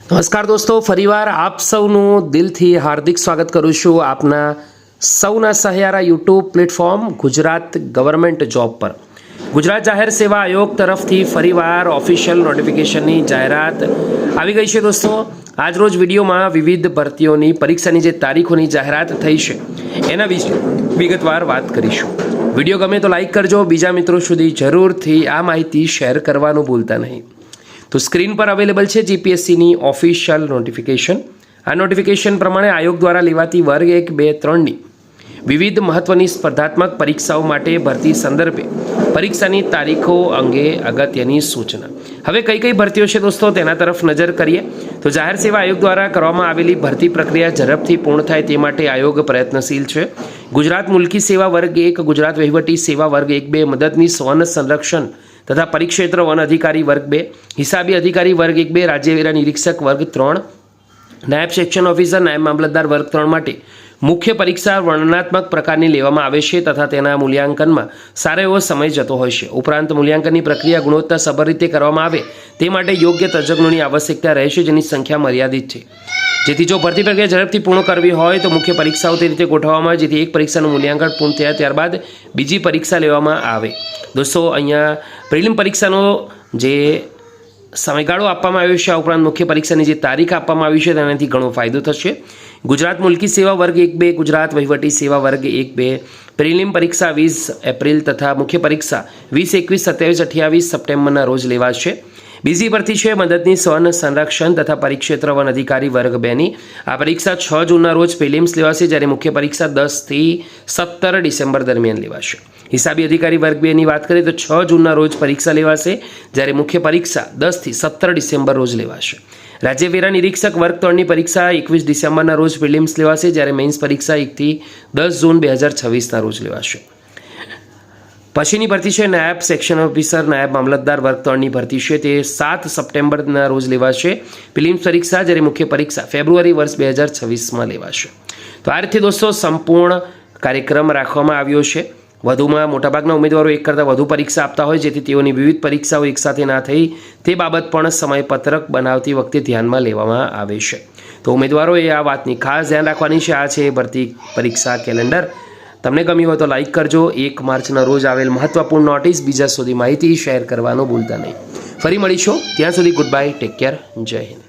નમસ્કાર દોસ્તો, ફરીવાર આપ સૌનું દિલથી હાર્દિક સ્વાગત કરું છું આપના સૌના સહારા YouTube platform Gujarat government job પર। ગુજરાત જાહેર સેવા આયોગ તરફથી ફરીવાર ઓફિશિયલ નોટિફિકેશનની જાહેરાત આવી ગઈ છે દોસ્તો। આજરોજ વિડીયોમાં વિવિધ ભરતીઓની પરીક્ષાની જે તારીખોની જાહેરાત થઈ છે એના વિશે વિગતવાર વાત કરીશું। વિડીયો ગમે તો લાઈક કરજો, બીજા મિત્રો સુધી જરૂરથી આ માહિતી શેર કરવાનું ભૂલતા નહીં। તો સ્ક્રીન પર અવેલેબલ છે જીપીએસસીની ઓફિશિયલ નોટિફિકેશન। આ નોટિફિકેશન પ્રમાણે આયોગ દ્વારા લેવાતી વર્ગ 1, 2, 3ની વિવિધ મહત્વની સ્પર્ધાત્મક પરીક્ષાઓ માટે ભરતી સંદર્ભે પરીક્ષાની તારીખો અંગે અગત્યની સૂચના। હવે કઈ કઈ ભરતીઓ છે દોસ્તો તેના તરફ નજર કરીએ તો જાહેર સેવા આયોગ દ્વારા કરવામાં આવેલી ભરતી પ્રક્રિયા ઝડપથી પૂર્ણ થાય તે માટે આયોગ પ્રયત્નશીલ છે। ગુજરાત મુલ્કી સેવા વર્ગ 1, ગુજરાત વહીવટી સેવા વર્ગ 1, 2, મદદનીશ વન સંરક્ષણ તથા પરિક્ષેત્ર વન અધિકારી વર્ગ 2, હિસાબી અધિકારી વર્ગ 1, 2, રાજ્ય વેરા નિરીક્ષક વર્ગ 3, નાયબ સેક્શન ઓફિસર, નાયબ મામલતદાર વર્ગ 3 માટે મુખ્ય પરીક્ષા વર્ણનાત્મક પ્રકારની લેવામાં આવે છે તથા તેના મૂલ્યાંકનમાં સારો એવો સમય જતો હોય છે। ઉપરાંત મૂલ્યાંકનની પ્રક્રિયા ગુણવત્તાસભર રીતે કરવામાં આવે તે માટે યોગ્ય તજજ્ઞોની આવશ્યકતા રહેશે, જેની સંખ્યા મર્યાદિત છે। જેથી જો ભરતી પ્રક્રિયા ઝડપથી પૂર્ણ કરવી હોય તો મુખ્ય પરીક્ષાઓ તે રીતે ગોઠવવામાં આવે જેથી એક પરીક્ષાનું મૂલ્યાંકન પૂર્ણ થયા ત્યારબાદ બીજી પરીક્ષા લેવામાં આવે। દોસ્તો અહીંયા પ્રિલિમ પરીક્ષાનો જે સમયગાળો આપવામાં આવ્યો છે, આ ઉપરાંત મુખ્ય પરીક્ષાની જે તારીખ આપવામાં આવી છે તેનાથી ઘણો ફાયદો થશે। ગુજરાત મુલ્કી સેવા વર્ગ 1, 2, ગુજરાત વહીવટી સેવા વર્ગ 1, 2 પ્રિલિમ પરીક્ષા 20 એપ્રિલ તથા મુખ્ય પરીક્ષા 20, 21, 27, 28 સપ્ટેમ્બરના રોજ લેવાશે। બીજી ભરતી છે મદદનીશ વન સંરક્ષણ તથા પરિક્ષેત્ર વન અધિકારી વર્ગ 2ની। આ પરીક્ષા 6 જૂનના રોજ પ્રિલિમ્સ લેવાશે, જ્યારે મુખ્ય પરીક્ષા 10 થી 17 ડિસેમ્બર દરમિયાન લેવાશે। હિસાબી અધિકારી વર્ગ 2ની વાત કરીએ તો 6 જૂનના રોજ પરીક્ષા લેવાશે, જ્યારે મુખ્ય પરીક્ષા 10 થી 17 ડિસેમ્બર રોજ લેવાશે। રાજ્ય વેરા નિરીક્ષક વર્ગ 3ની પરીક્ષા 21 ડિસેમ્બરના રોજ પ્રિલિમ્સ લેવાશે, જ્યારે મેઇન્સ પરીક્ષા 1 થી 10 જૂન 2026ના રોજ લેવાશે। પછીની ભરતી છે નાયબ સેક્શન ઓફિસર, નાયબ મામલતદાર વર્ગ 3ની ભરતી છે તે 7 સપ્ટેમ્બરના રોજ લેવાશે પ્રિલિમ્સ પરીક્ષા, જ્યારે મુખ્ય પરીક્ષા ફેબ્રુઆરી વર્ષ 2026માં લેવાશે। તો આ રીતે દોસ્તો સંપૂર્ણ કાર્યક્રમ રાખવામાં આવ્યો છે। વધુમાં મોટાભાગના ઉમેદવારો એક કરતાં વધુ પરીક્ષા આપતા હોય, જેથી તેઓની વિવિધ પરીક્ષાઓ એકસાથે ના થઈ તે બાબત પણ સમયપત્રક બનાવતી વખતે ધ્યાનમાં લેવામાં આવે છે। તો ઉમેદવારોએ આ વાતની ખાસ ધ્યાન રાખવાની છે। આ છે ભરતી પરીક્ષા કેલેન્ડર। તમને ગમ્યું હોય તો લાઈક કરજો। 1 માર્ચના રોજ આવેલ મહત્વપૂર્ણ નોટિસ બીજા સુધી માહિતી શેર કરવાનું ભૂલતા નહીં। ફરી મળીશું, ત્યાં સુધી ગુડ બાય, ટેક કેર, જય હિન્દ।